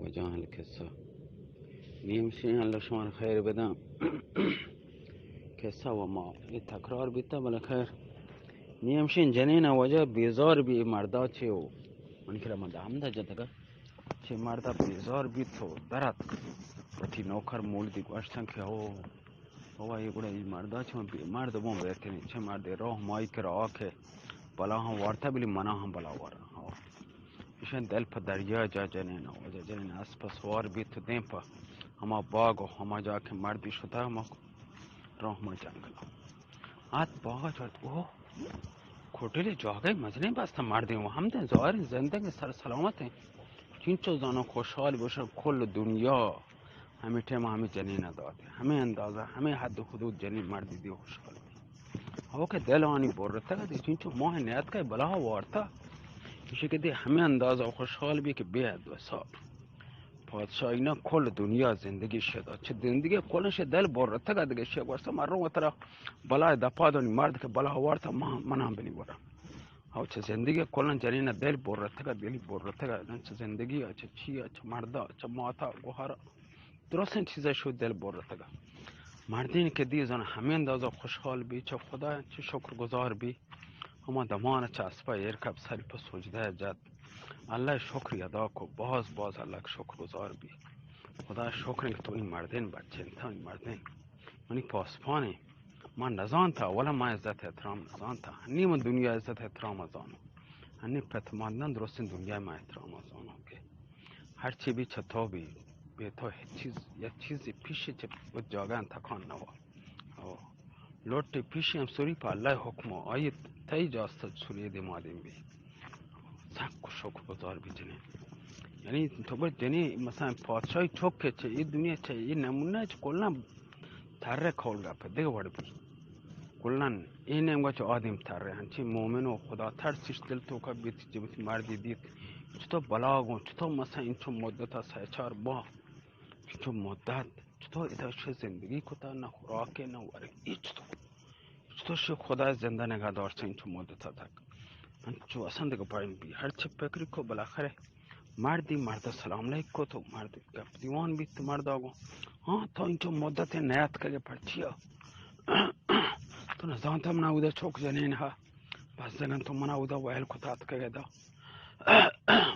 وجاه القصة نيمشي الله شما خیر بدم. قصه و ما تکرار بیتا بله خیر نیمشین جنین وجه بیزار بی مردا چه و من که من دام دا جدگه چه مردا بیزار بی تو درد وقتی نوکر مولدی گوشتن که او یه گوڑه این مردا چه بی مرد بوم بیتنی چه مرد راه مایی که راه که بلا هم وارتا بلی منا هم بلا وارا ایشان دل پا دریا جا جنین وجه جنین اسپا سوار بی تو دیم پا हमा बाग और हमा जाके मर्दी शुदा हम रोहमा जंगल आत बाग चढ़ ओ खोटेले जागे मजने बस मर्दी हम दे ज़ाहिर जिंदगी सर सलामत है चिंचो जानो खुशहाल बशर कुल दुनिया हमें टेमा हमें जनीन दाते हमें अंदाज़ा हमें हद हुदूद जनीन मर्दी दी खुशहाल हो के दिल आनी बोल रहा था कि चिंचो मोह नियत का बला वारता इसी के दे हमें अंदाज़ा खुशहाल भी के बेहद वसाब پادشاه اینا کل دنیا زندگی شد چه زندگی کلش دل برته دیگه شه واسه مرو وتر بلا دپادونی مرد که بلا وارتا من هم بنی ورا او چه زندگی کلن جنین دل برته دلی برته چه زندگی چه چی چه مردا چه ماتا گوهر درست این چیزا شد دل برته مردین که دی زن همین اندازه خوشحال بی چه خدا چه شکرگزار بی اما دمان چه اسبا ایرکب سری په سجده جد الله شکر ادا کو باز الله شکرگزار بی خدا شکر که تو این مردین بچه تا این مردین منی پاسپانی من نزانتا ولی ما عزت احترام نزانتا هنی من دنیا عزت احترام ازانو هنی پتماندن درست این دنیا ما احترام ازانو که هر چی بی چطور بی تو یک چیزی پیشی چه بود جاگه تکان نوا لوٹ پیشی هم سوری پا الله حکم آیت تایی جاست سوری دی مادیم بی سک و شکر گذار بی جنین یعنی تو باید یعنی مثلا پادشاهی چوکه چه این دنیا چه این نمونه چه کلنا تره کول گپه دیگه وڑ بی کلنا این نمگه چه آدم تره هنچی مومن و خدا ترسیش دل تو که بیتی جبتی مردی دید چطور بلاگون چطور مثلا این چون مدت ها سه چار با چطور مدت چطور اداشه زندگی کتا نه خوراکه نه ورگ چطور شو خدا زنده نگه داشته این چون مدت ها تک من چو اصلا دیگه باید بی هر چه فکری کو بالاخره مردی مرد سلام علیک کو تو مرد گپ دیوان بیت مرد آگو ها تا اینجا مدت نیت که پرچیا تو نزانتم نبوده چوک جنین ها بس زنن تو من نبوده ویل کتات که دا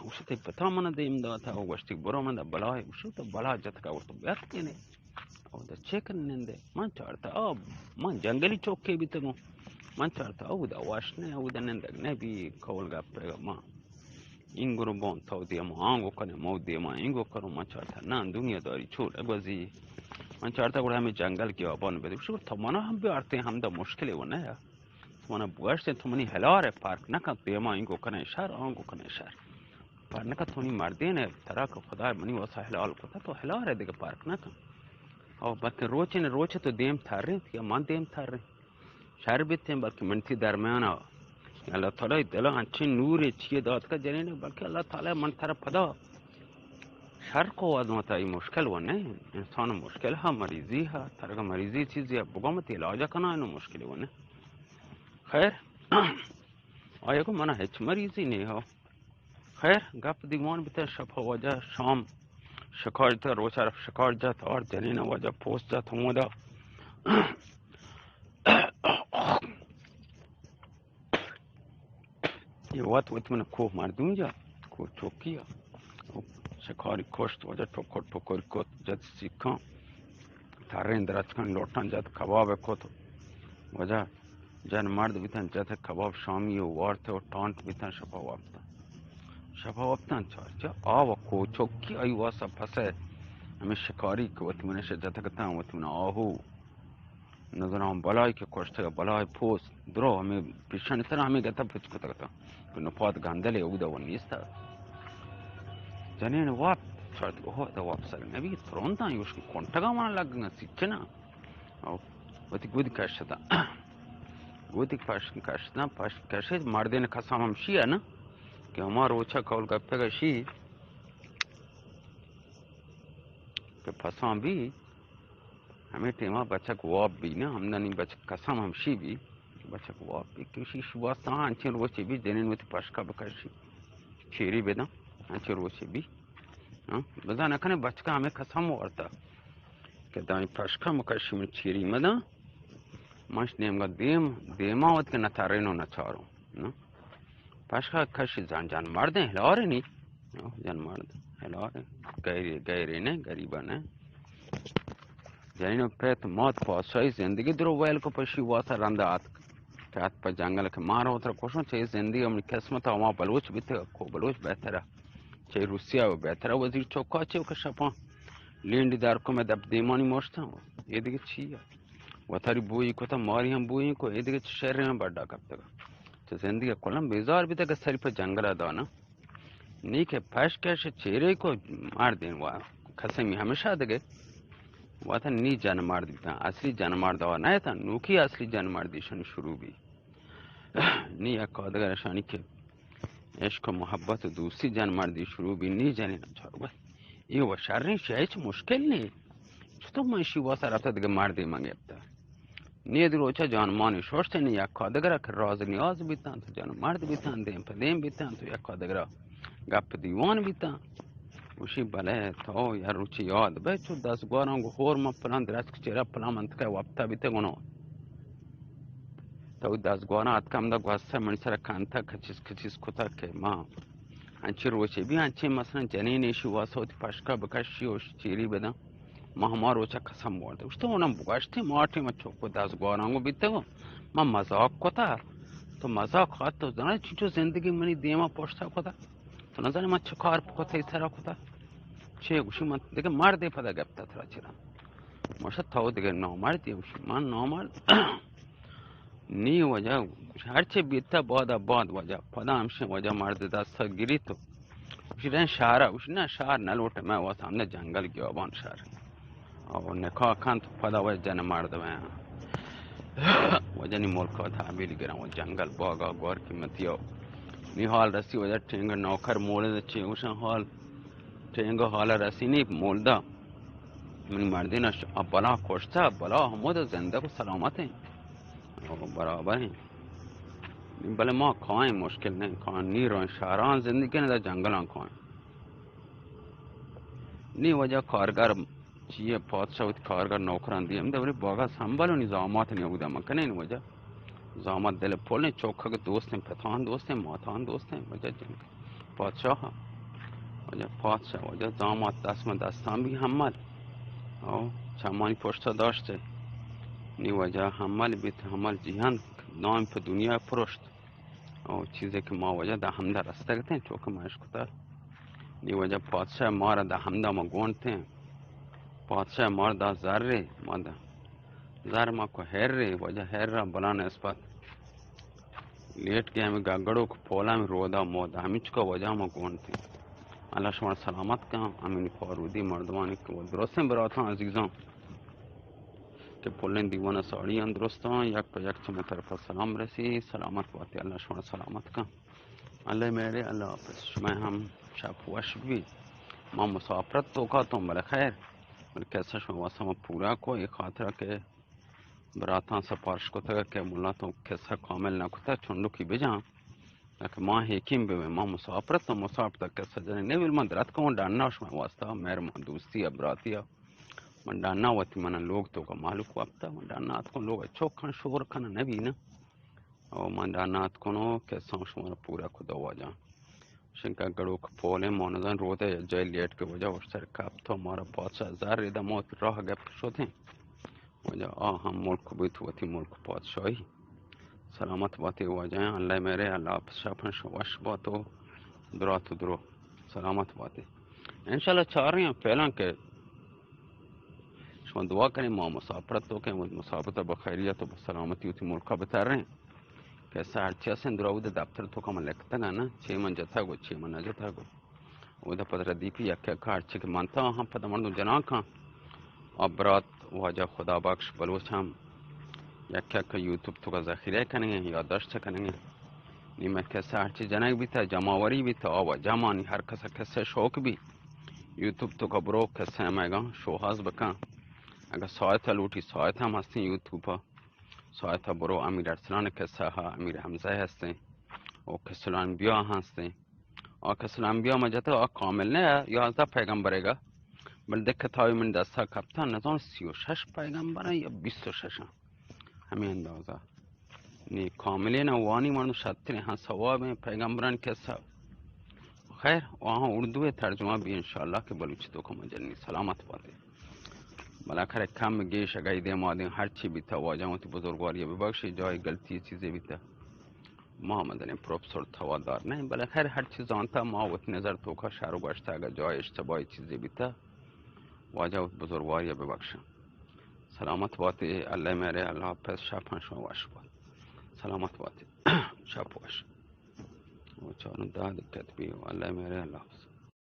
وشتی پتا من دیم داتا او وشتی برو من دا بلای وشتی بلا جت که ورطو بیت کنه او دا چه کننده من چارتا آب من جنگلی چوک که بیتگو من چارتا او دا واشنه او دا نندگ نبی کول گپ ما این گروبان تا دیما آنگو کنه مو دیما اینگو کنه من چارتا نه دنیا داری چور اگوزی من چارتا گوڑا همه جنگل کی آبان بده شو تا منا هم بیارته هم دا مشکلی و نه تو منا بوشته تو منی هلاره پارک نکن دیما اینگو کنه شهر آنگو کنه شهر پار نکن تو نی مردینه تراک خدا منی واسه هلال کتا تو هلاره دیگه پارک نکن او بات روچه تو دیم تاره یا من دیم تاره شهر بیتیم بلکه منتی درمیانه الله تعالی دل انچین نور چیه داد که جنین بلکه الله تعالی من طرف پدا شرق و آدمتا این مشکل و نه انسان مشکل ها مریضی ها ترک مریضی چیزی ها بگامت علاج کنه اینو مشکلی و نه خیر آیا که من هیچ مریضی نه ها خیر گپ دیگوان بیتر شب وجه شام شکار تا روز عرف شکار جات اور جنین وجه پوست جات همودا یه وقت من کوه مردم جا کوه چوکی ها شکاری کشت وجه ٹوکر کت جد سیکان ترین درست کن لوٹن جد کباب کت وجه جن مرد بیتن جد کباب شامی و وارته و تانت بیتن شفا وقتن چه آوا کو چوکی ای واسه پسه همه شکاری که وقت منش جد کتن وقت من آهو نظرم بلایی که کشته بلای پوست درو همه پیشانی تر همه گتا پچ کتا که نپاد گندله او دا و نیسته جنین وقت شاید اوه دا وقت سر نبی ترونتان یوش که کنتگا من لگنه سیچنا او وقتی گودی کشتا گودی کشتا مردین کسام هم شیه نه که همار وچه کول گپتگا شی که پسام بی همه تیما بچه کواب بی نه همدن این بچه کسام هم شی بی بچه کواب بی کشی شواسته ها انچین روچه بی جنین وقتی پشکا بکشی چیری بدم انچین روچه بی بزن نکنه بچه همه قسم ورده که دانی پشکا مکشیم چیری مده ماش نیمگا دیما ود که نتارینو نچارو پشکا کشی جان مرده هلاره نی جان مرده هلاره گیری نه گریبا نه جنینو پیت موت پاسای زندگی درو ویل کو پشی واسه رنده آت که آت پا جنگل که مارا اتر کوشن چه زندگی امنی قسمت ما بلوچ بیته کو بلوچ بهتره چه روسیه و بهتره وزیر چوکا چه که شپا لیندی در کمه دب دیمانی مشتم یه دیگه چیه و تاری بویی کتا ماری هم بویی کو یه دیگه چه شهری هم بڑا کبتا چه زندگی کلم بیزار بیده که سری پا جنگل دانا نی که پشکش چهره کو مار دین و قسمی همیشه دیگه و تا نی جان مار دیتا اصلی جان مار دوا نه تا نوکی اصلی جان مار دیشن شروع بی نی یک کادگرشانی که عشق و محبت و دوستی جان مردی شروع بی نی جانی نچار بس این و شرین هیچ مشکل نی چطور من شیوا رفته دیگه مردی منگیبتا نی دروچه جان مانی شوشته نی یک کادگره که راز نیاز بیتن تو جان مرد بیتن دیم پا دیم بیتن تو یک کادگره گپ دیوان بیتن وشی بله تو یا روچی یاد به چو دستگواران گو خور ما پلان درست که چرا پلان منطقه وقتا بیته گنو تو دستگواران اتکم دا گوسته منی سر کانتا کچیز کتا که ما انچی روچه بی انچی مثلا جنینشی واسه پشکا بکشی و چیری بدم ما همه روچه قسم بورده وشته اونم بگشتی مارتی ما چوکو دستگوارانگو بیته گو ما مزاق کتا تو مزاق خواد تو زنه چی تو زندگی منی دیما پشتا کتا تو نزنی ما چه کار کتا ای سرا کتا چه گوشی من دیگه مرده پدا گفته ترا چرا ماشا تو دیگه نامردی وشی من نامرد نی وجه هرچه بیتا باد وجه پدا همشه وجه مرد دستا گیری تو وشیدن شهره وشی نه شهر نلوٹه من واسه همه جنگل گیابان شهر او نکاح کن تو پدا وجه جن مرد من وجه نی ملکا تعمیل گرم و جنگل باغا گوار قیمتیو نی حال رسی وجه ٹینگ نوکر مولد چه وشن حال ٹینگ حال رسی نی مولده من مردینش بلا کشته بلا همود زنده و سلامته برابر ہیں بله ما کائیں مشکل نہیں کائیں نی رو شهران زندگی نه در جنگلان کائیں نی وجه کارگر چیه پادشاه کارگر نوکران دیم دوری باغا سنبال و نظامات نیوده مکنه این وجه زامت دل پول نه چوکا که دوست ہیں پتان دوست ہیں ماتان دوست ہیں وجه جنگ پادشاه وجه پادشاه وجه زامت دستان بی حمل او چمانی پشتا داشته نی وجه حمل بیت حمل جهان نام په دنیا پرشت او چیزی که ما وجه در همده رسته گتن چوکه ماش کتر نی وجه پادشاه ما را در همده ما گونتن پادشاه ما را در ذره ما در ذر ما کو هر وجه هر را بلا نسبت لیٹ کے ہمیں گاگڑوں کو پولا میں رودا مودا ہمچ کا وجہ ما گونتن اللہ شما سلامت کا امین فارودی مردمانی که درستن براتان عزیزان که پولن دیوان ساڑیان درستان یک پا یک چمه طرف سلام رسی سلامت باتی اللہ شما سلامت کن اللہ میرے اللہ حافظ شما هم شب وش بی ما مسافرت تو کا تم بل خیر بل کیسا شما واسه ما پورا کو ایک خاطرہ که براتان سپارش کتا که مولا تو کیسا کامل نکتا چون لکی بجام لیکن ما حکیم بی ما مسافرت تو مسافرت کیسا جنی نیویل من درد کن ڈاننا شما واسطه مهرمان دوستی ابراتی من دانا وقتی من لوگ تو کا مالک وقتا من دانا کن لوگ چوک کن شور کن نبی نه او من دانا کنو که سام شما رو پورا کدا واجا شنکا گڑو که پوله مانزان روده جای لیٹ که وجا وشتر کب تو مارا پادشاه زر ریده موت راه گپ شده وجا هم ملک بیت وقتی ملک پادشاهی سلامت باتی واجا الله میره الله پشاپن شواش باتو دراتو درو سلامت باتی انشالله چار رہے ہیں فعلا کہ شما دعا کنیم ما مسافرت تو که مسافرت با خیریت و با سلامتی و تی ملکا بتر رہیں کیسا هرچی هستن دراود دفتر تو که من لکتا نه چه من جتا گو چه من نجتا گو او دا پدر دیپی یکی که هرچی که منتا هم پدر مردم جنان کن ابرات واجه خدا بخش بلوچ هم یکی که یوتیوب تو که ذخیره کننگه یادداشت کننگه نیمه کیسا هرچی جنگ بیتا جماوری بیتا آوا جمانی هر کسا کسا شوک بی یوتیوب تو که برو کسا میگا شوهاز بکن اگر ساعت لوٹی ساعت هم هستین یوتیوب ها ساعت ها برو امیر ارسلان کسه ها امیر حمزه هستین و کسلان بیا هستین آکس الانبیا مجده کامل نه 11 پیغمبرگه بل دکه تاوی من دستا کپتن نزان 36 پیغمبره یا 26 همین اندازه نی کاملین وانی منو شتنی ها ثواب پیغمبران که خیر وहाँ उर्दू तर्जुमा भी इंशाल्लाह के बलूची तो को मजनी सलामत बातें मला खरे कम गेश अगई दे मादे हर चीज भी था वाजाओं तो बुजुर्गवार ये बख्शी जाए गलती चीजें भी था मोहम्मद ने प्रोफेसर थवादार नहीं बल खैर हर चीज जानता माँ वो नजर तो का शाहरुख गश्ता अगर जाए इश्तबाई चीजें भी था वाजाओं तो बुजुर्गवार ये बख्शा सलामत बातें अल्लाह मेरे अल्लाह पे शाफा शो वाश सलामत बातें शाफ वाश वो चारों दाद कहते भी अल्लाह मेरे अल्लाह